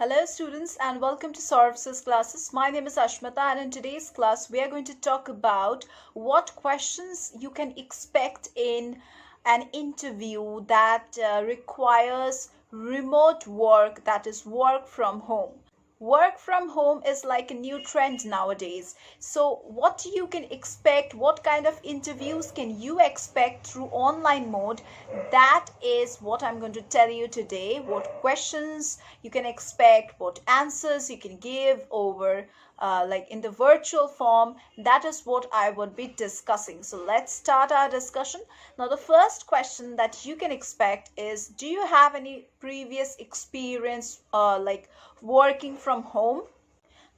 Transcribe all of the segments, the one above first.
Hello students and welcome to Services classes. My name is Ashmita and in today's class we are going to talk about what questions you can expect in an interview that requires remote work, that is work from home. Work from home is like a new trend nowadays. So what you can expect, what kind of interviews can you expect through online mode? That is what I'm going to tell you today. What questions you can expect, what answers you can give over like in the virtual form. That is what I would be discussing. So let's start our discussion. Now the first question that you can expect is, do you have any previous experience like working from home?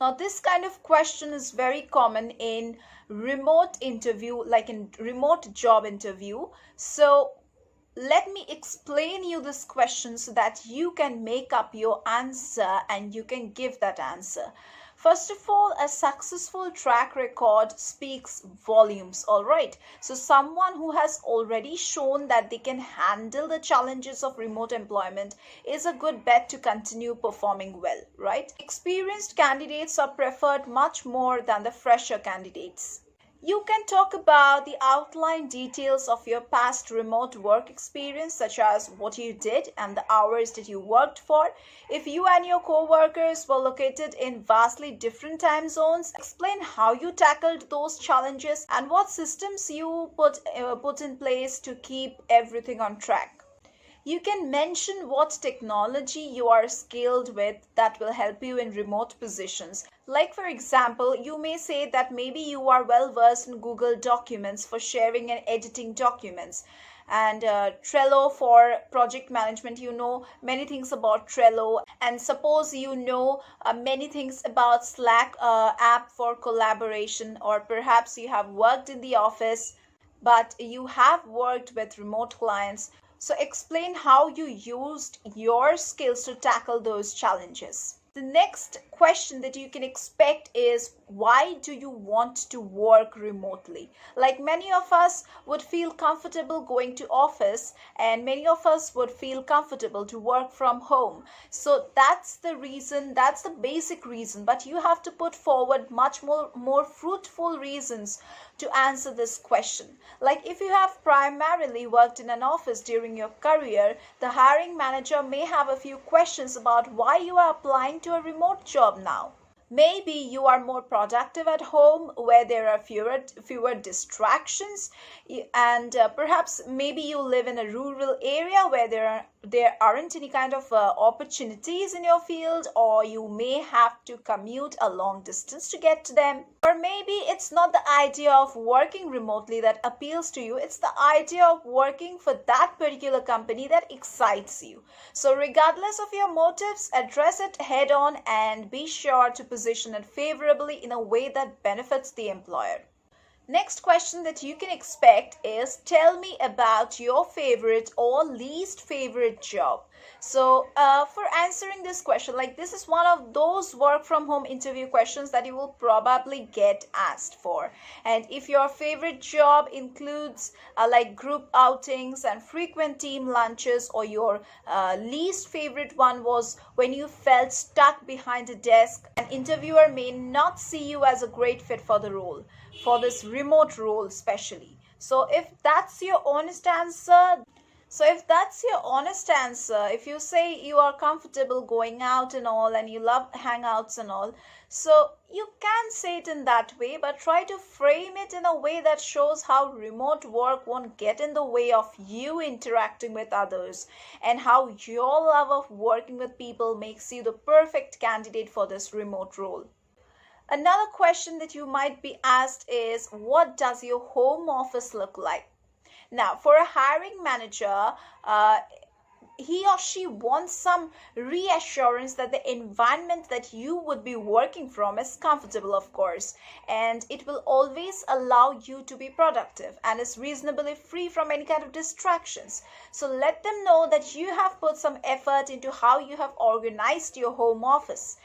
Now this kind of question is very common in remote interview, like in remote job interview. So let me explain you this question so that you can make up your answer and you can give that answer. First of all, a successful track record speaks volumes, all right? So someone who has already shown that they can handle the challenges of remote employment is a good bet to continue performing well, right? Experienced candidates are preferred much more than the fresher candidates. You can talk about the outline details of your past remote work experience, such as what you did and the hours that you worked for. If you and your co-workers were located in vastly different time zones, explain how you tackled those challenges and what systems you put in place to keep everything on track. You can mention what technology you are skilled with that will help you in remote positions. Like for example, you may say that maybe you are well versed in Google Documents for sharing and editing documents, and Trello for project management. You know many things about Trello, and suppose you know many things about Slack app for collaboration, or perhaps you have worked in the office but you have worked with remote clients. So explain how you used your skills to tackle those challenges. The next question that you can expect is, why do you want to work remotely? Like many of us would feel comfortable going to office and many of us would feel comfortable to work from home. So that's the reason, that's the basic reason, but you have to put forward much more fruitful reasons to answer this question. Like if you have primarily worked in an office during your career, the hiring manager may have a few questions about why you are applying to a remote job now. Maybe you are more productive at home where there are fewer distractions, and perhaps maybe you live in a rural area where there aren't any kind of opportunities in your field, or you may have to commute a long distance to get to them. Or maybe it's not the idea of working remotely that appeals to you, it's the idea of working for that particular company that excites you. So regardless of your motives, address it head on and be sure to position it favorably in a way that benefits the employer. Next question that you can expect is, tell me about your favorite or least favorite job. So for answering this question, like this is one of those work from home interview questions that you will probably get asked for. And if your favorite job includes like group outings and frequent team lunches, or your least favorite one was when you felt stuck behind a desk, an interviewer may not see you as a great fit for the role, for this remote role especially. So if that's your honest answer, if you say you are comfortable going out and all and you love hangouts and all, so you can say it in that way, but try to frame it in a way that shows how remote work won't get in the way of you interacting with others, and how your love of working with people makes you the perfect candidate for this remote role. Another question that you might be asked is, what does your home office look like? Now, for a hiring manager, he or she wants some reassurance that the environment that you would be working from is comfortable, of course, and it will always allow you to be productive and is reasonably free from any kind of distractions. So let them know that you have put some effort into how you have organized your home office.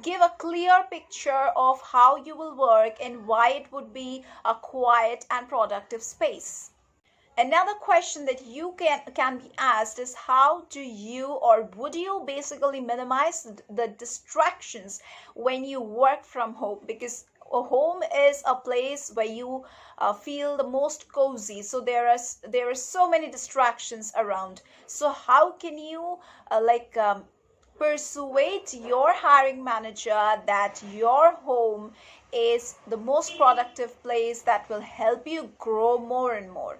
Give a clear picture of how you will work and why it would be a quiet and productive space. Another question that you can be asked is how do you or would you basically minimize the distractions when you work from home? Because a home is a place where you feel the most cozy, so there are so many distractions around. So how can you persuade your hiring manager that your home is the most productive place that will help you grow more and more?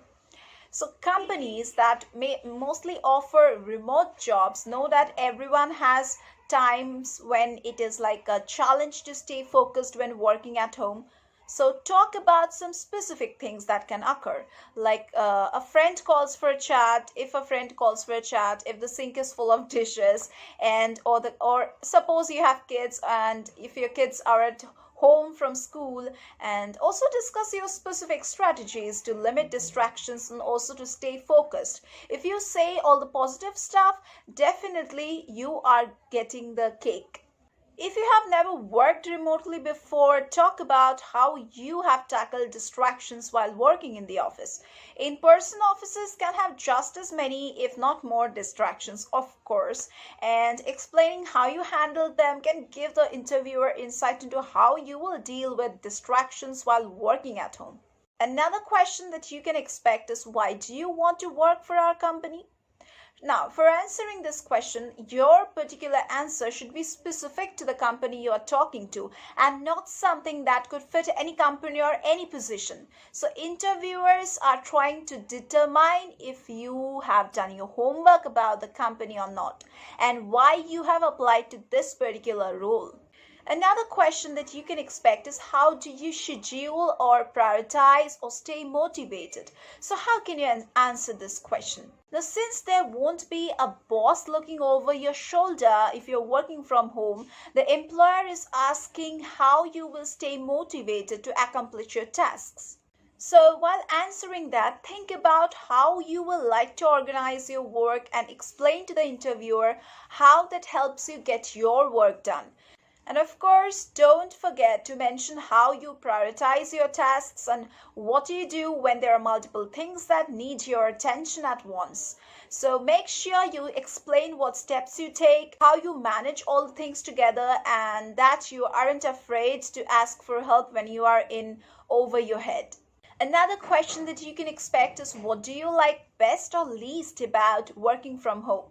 So companies that may mostly offer remote jobs know that everyone has times when it is like a challenge to stay focused when working at home. So talk about some specific things that can occur, like a friend calls for a chat. If a friend calls for a chat, if the sink is full of dishes, and or suppose you have kids, and if your kids are at home from school, and also discuss your specific strategies to limit distractions and also to stay focused. If you say all the positive stuff, definitely you are getting the cake. If you have never worked remotely before, talk about how you have tackled distractions while working in the office. In person offices can have just as many, if not more, distractions, of course, and explaining how you handle them can give the interviewer insight into how you will deal with distractions while working at home. Another question that you can expect is, why do you want to work for our company? Now, for answering this question, your particular answer should be specific to the company you are talking to and not something that could fit any company or any position. So, interviewers are trying to determine if you have done your homework about the company or not and why you have applied to this particular role. Another question that you can expect is, how do you schedule or prioritize or stay motivated? So how can you answer this question? Now, since there won't be a boss looking over your shoulder if you're working from home, the employer is asking how you will stay motivated to accomplish your tasks. So, while answering that, think about how you will like to organize your work and explain to the interviewer how that helps you get your work done. And of course, don't forget to mention how you prioritize your tasks and what you do when there are multiple things that need your attention at once. So make sure you explain what steps you take, how you manage all the things together, and that you aren't afraid to ask for help when you are in over your head. Another question that you can expect is, what do you like best or least about working from home?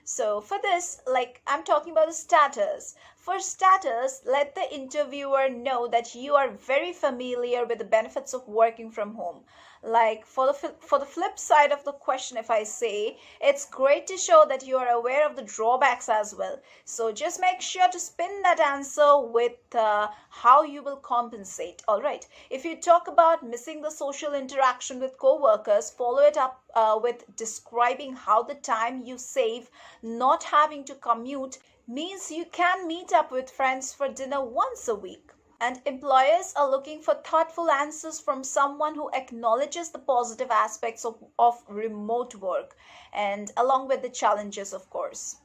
So for this, I'm talking about the starters. For starters, let the interviewer know that you are very familiar with the benefits of working from home. Like for the flip side of the question, if I say, it's great to show that you are aware of the drawbacks as well. So just make sure to spin that answer with how you will compensate. All right. If you talk about missing the social interaction with coworkers, follow it up with describing how the time you save not having to commute means you can meet up with friends for dinner once a week. And employers are looking for thoughtful answers from someone who acknowledges the positive aspects of remote work, and along with the challenges, of course.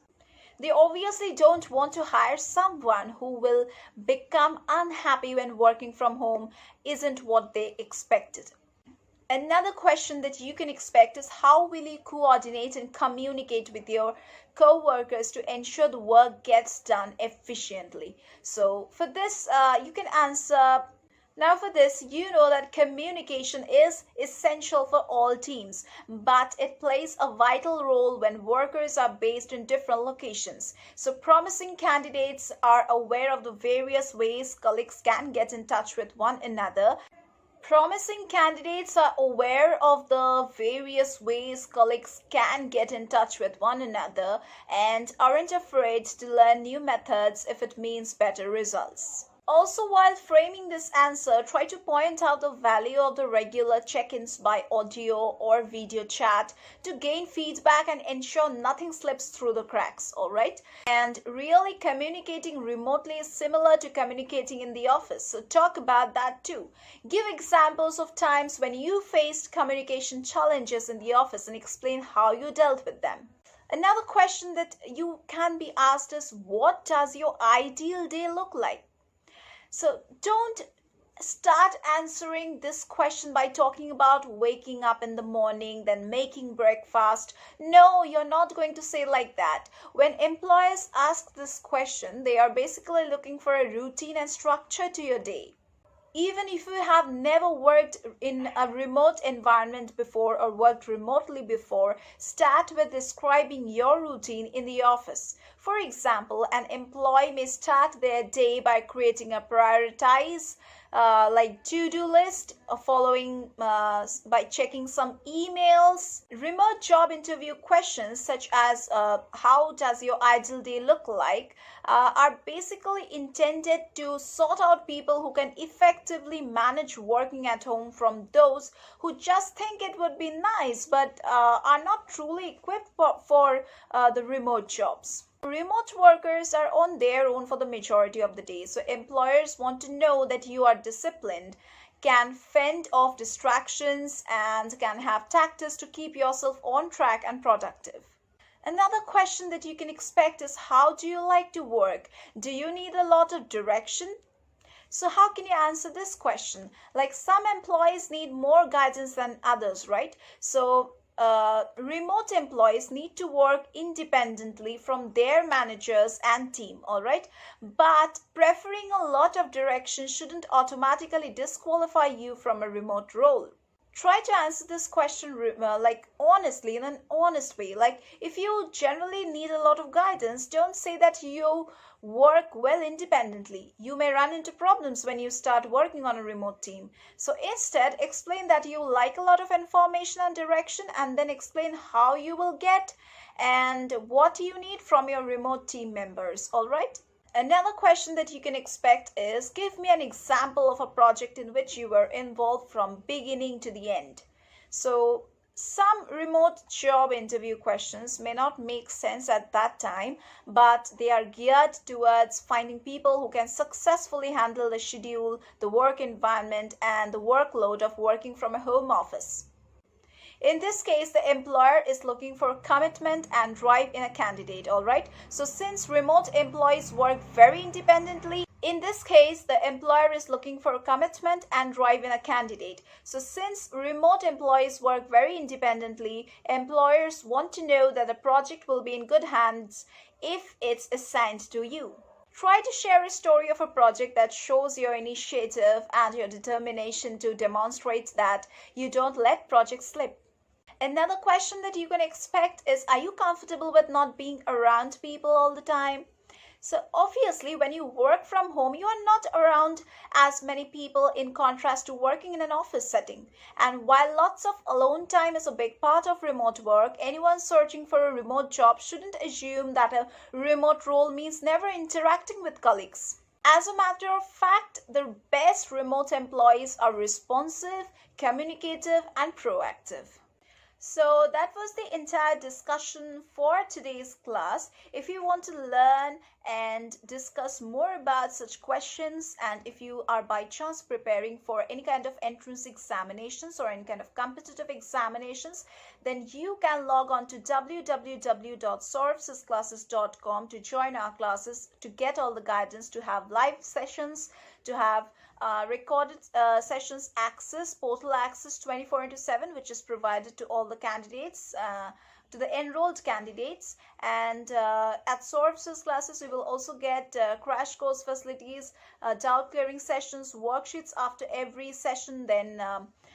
They obviously don't want to hire someone who will become unhappy when working from home isn't what they expected. Another question that you can expect is, how will you coordinate and communicate with your co-workers to ensure the work gets done efficiently? So for this, you can answer. Now for this, you know that communication is essential for all teams, but it plays a vital role when workers are based in different locations. So promising candidates are aware of the various ways colleagues can get in touch with one another. Promising candidates are aware of the various ways colleagues can get in touch with one another and aren't afraid to learn new methods if it means better results. Also, while framing this answer, try to point out the value of the regular check-ins by audio or video chat to gain feedback and ensure nothing slips through the cracks, all right? And really, communicating remotely is similar to communicating in the office, so talk about that too. Give examples of times when you faced communication challenges in the office and explain how you dealt with them. Another question that you can be asked is, what does your ideal day look like? So don't start answering this question by talking about waking up in the morning, then making breakfast. No, you're not going to say like that. When employers ask this question, they are basically looking for a routine and structure to your day. Even if you have never worked in a remote environment before or worked remotely before, start with describing your routine in the office. For example, an employee may start their day by creating a prioritize like to-do list, following by checking some emails. Remote job interview questions such as how does your ideal day look like are basically intended to sort out people who can effectively manage working at home from those who just think it would be nice but are not truly equipped for the remote jobs. Remote workers are on their own for the majority of the day, so employers want to know that you are disciplined, can fend off distractions, and can have tactics to keep yourself on track and productive. Another question that you can expect is, how do you like to work? Do you need a lot of direction? So how can you answer this question? Like, some employees need more guidance than others, right? So remote employees need to work independently from their managers and team, all right? But preferring a lot of direction shouldn't automatically disqualify you from a remote role. Try to answer this question like honestly, in an honest way. Like, if you generally need a lot of guidance, don't say that you work well independently. You may run into problems when you start working on a remote team. So instead, explain that you like a lot of information and direction, and then explain how you will get and what you need from your remote team members. All right? Another question that you can expect is, give me an example of a project in which you were involved from beginning to the end. So some remote job interview questions may not make sense at that time, but they are geared towards finding people who can successfully handle the schedule, the work environment, and the workload of working from a home office. In this case, the employer is looking for commitment and drive in a candidate, all right? So since remote employees work very independently, in this case, the employer is looking for commitment and drive in a candidate. So since remote employees work very independently, employers want to know that the project will be in good hands if it's assigned to you. Try to share a story of a project that shows your initiative and your determination to demonstrate that you don't let projects slip. Another question that you can expect is, are you comfortable with not being around people all the time? So obviously, when you work from home, you are not around as many people in contrast to working in an office setting. And while lots of alone time is a big part of remote work, anyone searching for a remote job shouldn't assume that a remote role means never interacting with colleagues. As a matter of fact, the best remote employees are responsive, communicative, and proactive. So that was the entire discussion for today's class. If you want to learn and discuss more about such questions, and if you are by chance preparing for any kind of entrance examinations or any kind of competitive examinations, then you can log on to www.sorvsysclasses.com to join our classes, to get all the guidance, to have live sessions, to have recorded sessions access, portal access 24/7, which is provided to all the candidates, to the enrolled candidates. And at Sorvsys classes, we will also get crash course facilities, doubt clearing sessions, worksheets after every session, then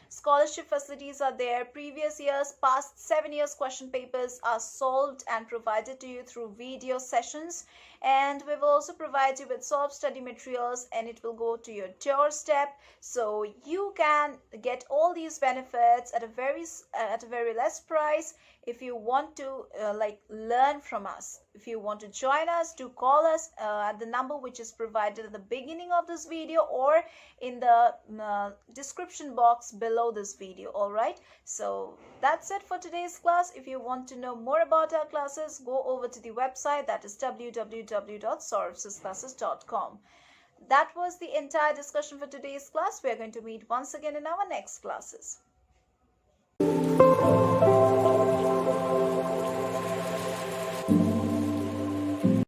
scholarship facilities are there. Previous years, past 7 years question papers are solved and provided to you through video sessions. And we will also provide you with self-study materials, and it will go to your doorstep. So you can get all these benefits at a very less price. If you want to learn from us, if you want to join us, do call us at the number which is provided at the beginning of this video or in the description box below this video. All right, so that's it for today's class. If you want to know more about our classes, go over to the website, that is www.sorvsysclasses.com. That was the entire discussion for today's class. We are going to meet once again in our next classes.